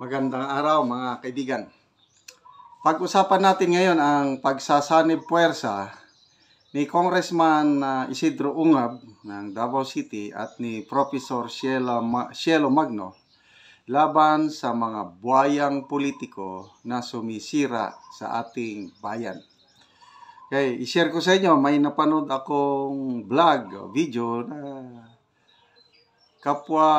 Magandang araw mga kaibigan. Pag-usapan natin ngayon ang pagsasanib puwersa ni Congressman Isidro Ungab ng Davao City at ni Professor Cielo Magno laban sa mga buhayang politiko na sumisira sa ating bayan. Okay, i-share ko sa inyo, may napanood akong vlog, video na kapwa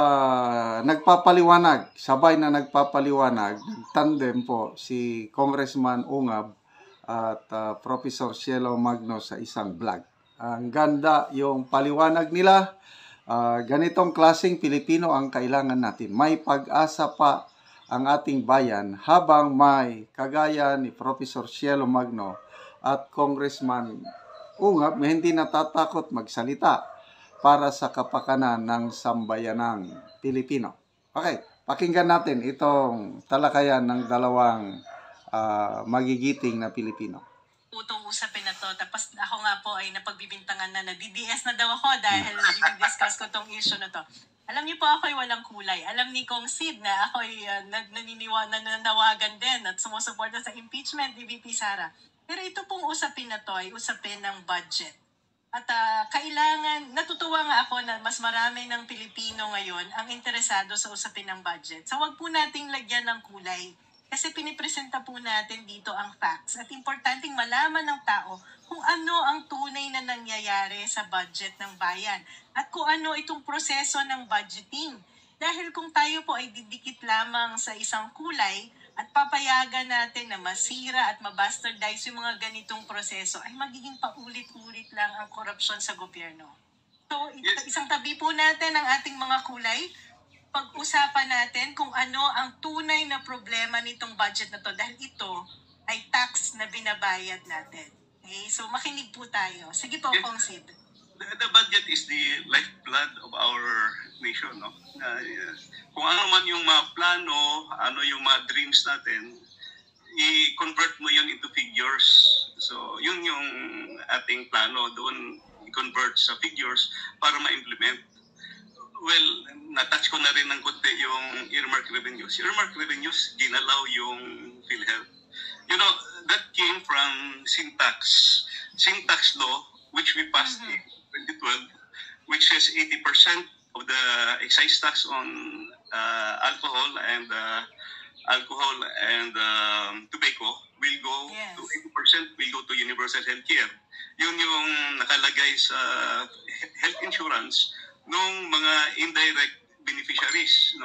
nagpapaliwanag, sabay na nagpapaliwanag, tandem po si Congressman Ungab at Professor Cielo Magno sa isang vlog. Ang ganda yung paliwanag nila. Ganitong klaseng Pilipino ang kailangan natin. May pag-asa pa ang ating bayan habang may kagaya ni Professor Cielo Magno at Congressman Ungab na hindi natatakot magsalita para sa kapakanan ng sambayanang Pilipino. Okay, pakinggan natin itong talakayan ng dalawang magigiting na Pilipino. Itong usapin na to, tapos ako nga po ay napagbibintangan na DDS na daw ako dahil dinidiscuss ko tong issue na to. Alam niyo po, ako ay walang kulay. Alam ni Kong Sid na ako ay nananawagan din at sumusuporta sa impeachment ni VP Sara. Pero ito pong usapin na to ay usapin ng budget. At kailangan, natutuwa nga ako na mas marami ng Pilipino ngayon ang interesado sa usapin ng budget. So wag po nating lagyan ng kulay. Kasi pinipresenta po natin dito ang facts. At importanteng malaman ng tao kung ano ang tunay na nangyayari sa budget ng bayan. At kung ano itong proseso ng budgeting. Dahil kung tayo po ay didikit lamang sa isang kulay, at papayagan natin na masira at mabastardize yung mga ganitong proseso, ay magiging paulit-ulit lang ang korupsyon sa gobyerno. So, isang tabi po natin ang ating mga kulay, pag-usapan natin kung ano ang tunay na problema nitong budget na to dahil ito ay tax na binabayad natin. Okay? So, makinig po tayo. Sige po, Kong Sid. The budget is the lifeblood of our nation, no? Kung ano man yung mga plano, ano yung mga dreams natin, i-convert mo yun into figures. So, yun yung ating plano, doon i-convert sa figures para ma-implement. Well, na-touch ko na rin ng konti yung earmark revenues. Earmark revenues, ginalaw yung PhilHealth. You know, that came from Sin-Tax law, which we passed in 2012, which says 80% of the excise tax on alcohol and tobacco will go to 80% will go to universal health care. Yun yung nakalagay sa health insurance nung mga indirect beneficiaries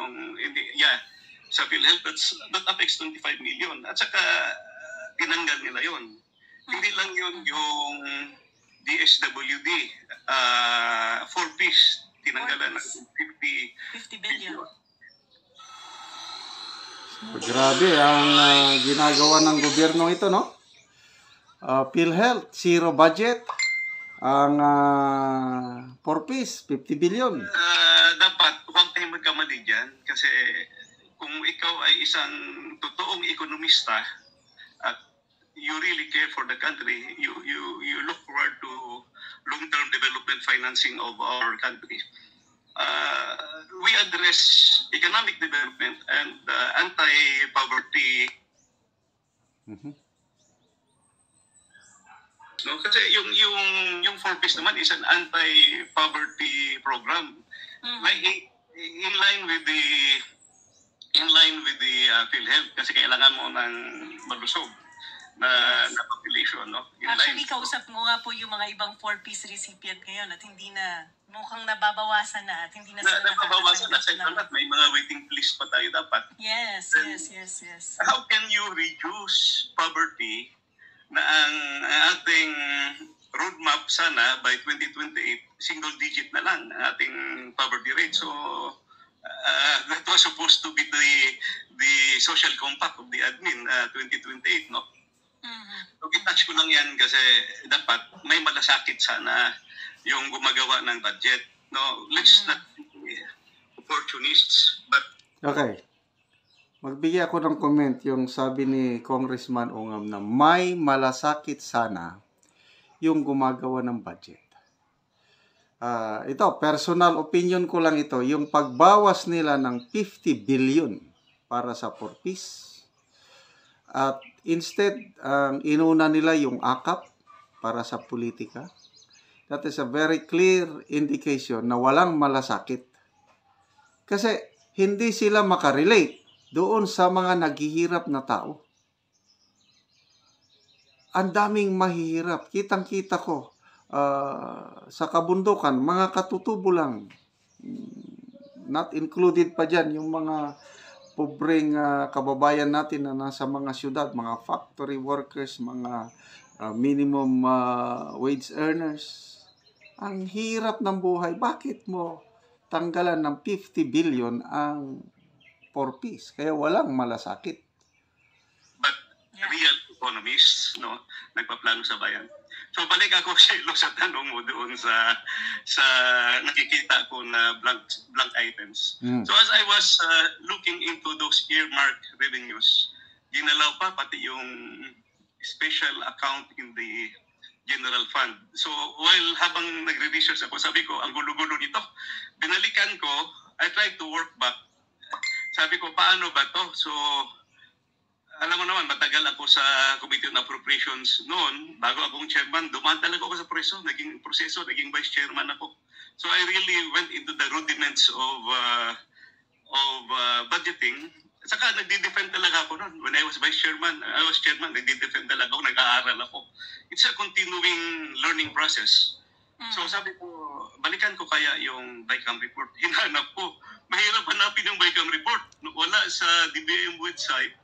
sa PhilHealth that affects 25 million. At saka tinanggal nila yun. Hindi lang yun yung DSWD 4-piece tinanggalan ng 50 billion. Grabe ang ginagawa ng gobyerno ito, no? PhilHealth, zero budget. Ang 4-piece, 50 billion. Dapat huwag tayong magkamali dyan kasi kung ikaw ay isang totoong ekonomista at you really care for the country, you look forward to long-term development financing of our country. We address economic development and anti-poverty. No, kasi yung 4-piece naman is an anti-poverty program. Like in line with the PhilHealth kasi kailangan mo ng malusog na population, no? Actually, kausap mo nga po yung mga ibang 4-piece recipient ngayon at hindi na, mukhang nababawasan na at hindi na sila nababawasan na sa lahat. May mga waiting list pa tayo dapat. Yes. How can you reduce poverty na ang ating roadmap sana by 2028, single digit na lang ang ating poverty rate. So, that was supposed to be the social compact of the admin 2028, no? So, itouch ko lang yan kasi dapat may malasakit sana yung gumagawa ng budget. No, let's not be opportunists, but... Okay. Magbigay ako ng comment yung sabi ni Congressman Ungab na may malasakit sana yung gumagawa ng budget. Ito, personal opinion ko lang ito, yung pagbawas nila ng 50 billion para sa for peace. At instead, ang inuna nila yung akap para sa politika. That is a very clear indication na walang malasakit. Kasi hindi sila makarelate doon sa mga naghihirap na tao. Ang daming mahihirap. Kitang-kita ko sa kabundukan, mga katutubo lang. Not included pa dyan yung mga pobreng kababayan natin na nasa mga syudad, mga factory workers, mga minimum wage earners. Ang hirap ng buhay. Bakit mo tanggalan ng 50 billion ang for peace? Kaya walang malasakit. But real economists, no, nagpaplano sa bayan. So balik ako sa tanong mo doon sa nakikita ko na blank items. So as I was looking into those earmark revenues, ginalaw pa pati yung special account in the general fund. So while habang nagre-research ako, sabi ko, ang gulo-gulo nito. Binalikan ko, I tried to work back. Sabi ko, paano ba to? So alam mo naman, matagal ako sa Committee on Appropriations noon. Bago akong chairman, dumaan talaga ako sa proseso, naging vice chairman ako. So I really went into the rudiments of budgeting. Saka nagdi-defend talaga ako noon. When I was vice chairman, nagdi-defend talaga ako, nag-aaral ako. It's a continuing learning process. So sabi ko, balikan ko kaya yung BICAM report. Hinanap ko. Mahirap hanapin yung BICAM report. Wala sa DBM website,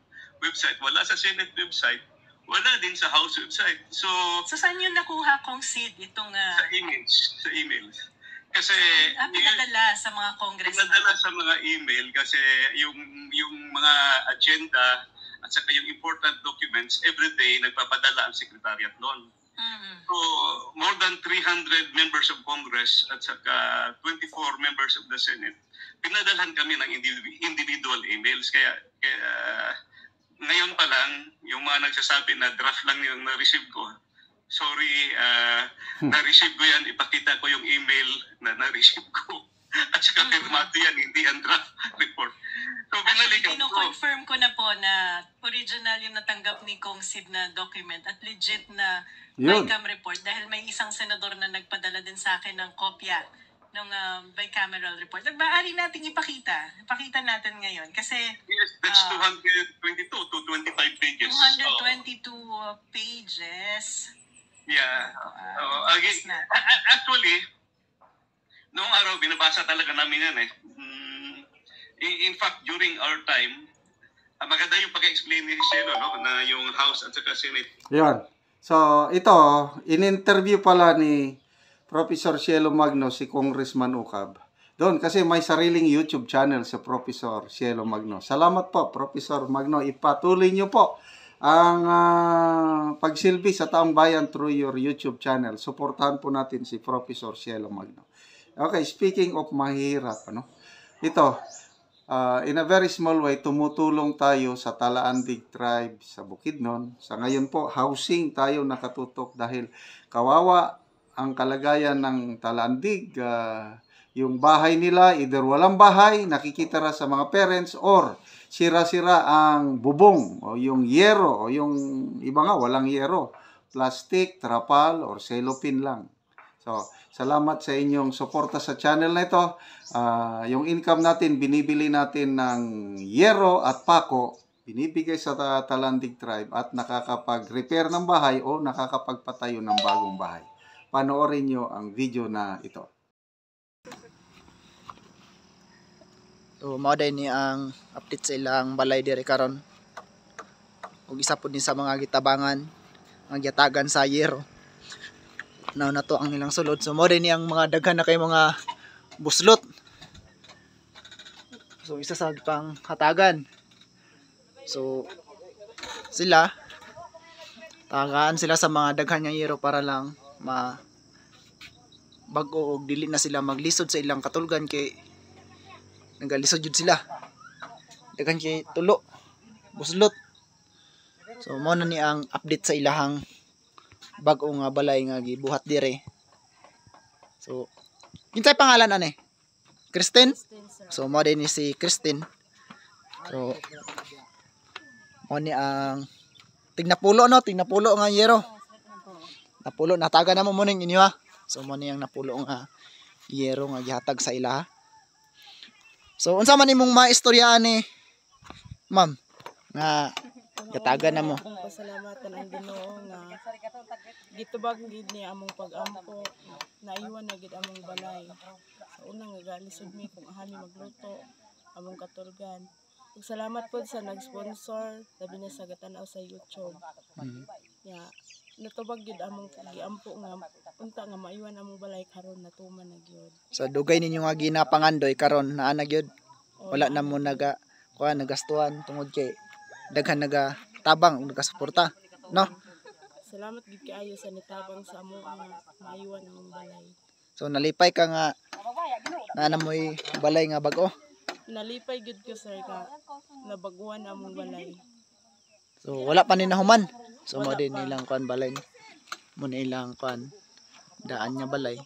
wala sa Senate website, wala din sa House website. So saan yun nakuha kong seed itong... Sa emails. Kasi... pinadala sa mga congressman. Pinadala sa mga email kasi yung mga agenda at saka yung important documents, everyday nagpapadala ang secretariat noon. So, more than 300 members of Congress at saka 24 members of the Senate, pinadalhan kami ng individual emails. Kaya ngayon pa lang, yung mga nagsasabi na draft lang yung na-receive ko, sorry, na-receive ko yan, ipakita ko yung email na na-receive ko. At saka firmado yan, hindi ang draft report. So, binalikan ko. Kino-confirm ko na po na original yung natanggap ni Kong Sid na document at legit na BICAM report dahil may isang senador na nagpadala din sa akin ng kopya ng bicameral report. Maaari nating ipakita. Ipakita natin ngayon. Kasi... Yes, that's 222 to 25 pages. 222 pages. Yeah. Actually, noong araw, binabasa talaga namin yan eh. In fact, during our time, maganda yung pag-explain ni Cielo, no? Na yung House at saka Senate. Yan. So, ito, in-interview pala ni Professor Cielo Magno si Congressman Ucab. Doon, kasi may sariling YouTube channel si Professor Cielo Magno. Salamat po, Professor Magno. Ipatuloy niyo po ang pagsilbi sa taong bayan through your YouTube channel. Suportahan po natin si Professor Cielo Magno. Okay, speaking of mahirap, ito, in a very small way, tumutulong tayo sa Talaandig Tribe sa Bukidnon. Sa ngayon po, housing tayo nakatutok dahil kawawa ang kalagayan ng Talaandig. Yung bahay nila, either walang bahay, nakikita ra sa mga parents, or sira-sira ang bubong, o yung yero, o yung iba nga, walang yero. Plastic, trapal, or cellophane lang. So, salamat sa inyong suporta sa channel na ito. Yung income natin, binibili natin ng yero at pako, binibigay sa Talandig Tribe at nakakapag-repair ng bahay o nakakapagpatayo ng bagong bahay. Panoorin nyo ang video na ito. So, mao day ni ang update sa ilang balay diri karon. Ug isa pud ni sa mga gitabangan, ang giyatagan sa yero. Now na to ang ilang sulod. So mao day ni ang mga daghan na kay mga buslot. So isa sa pang hatagan. So sila tagaan sila sa mga daghan nga yero para lang bago og dili na sila maglisod sa ilang katulgan kay nagalisod jud sila. Daghan kay tulo buslot. So mao na ni ang update sa ilahang bag-o nga balay nga gibuhat dire. So kinsay pangalan ani? Christine? So mao din ni si Christine. So mo ni ang tignapulo nga yero. Napulo nataga na mo ning inyo ha. So mo ni ang napulo nga yero nga gihatag sa ila ha. So unsa man imong maistoryaan ni ma'am nga gataga na mo? Pasalamatan ang Ginoo nga gitubag gid niya among pag-ampo, naiwan na gid among balay. Sa unang nga galisod mi kung ahami magluto among katulgan. Ug salamat po sa nag-sponsor labi na sa gatanaw sa YouTube. Ya natubag gid among giampo nga unta nga maiwan among balay karon natuman na gyud. So dugay ninyo nga ginapangandoy karon naa na gyud. Wala na mo nagastuhan tungod kay daghan tabang ug nagasuporta, no? Salamat gid kaayo sa nitabang sa amo nga maiwan among balay. So nalipay ka nga naa mo'y balay nga bag-o. Nalipay gid ko sir ka nabaguan among balay. So wala pa ni nahuman. So mo din nilang kuan balay. Mo nilang kuan daan nya balay.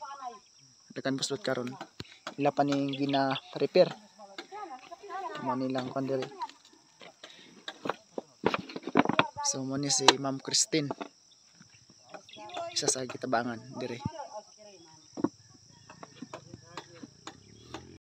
Dakan buslot karon. Ila pa ni gina-repair. Mo nilang kuan diri. So mo ni si Ma'am Christine. Isa sa gitabangan dire.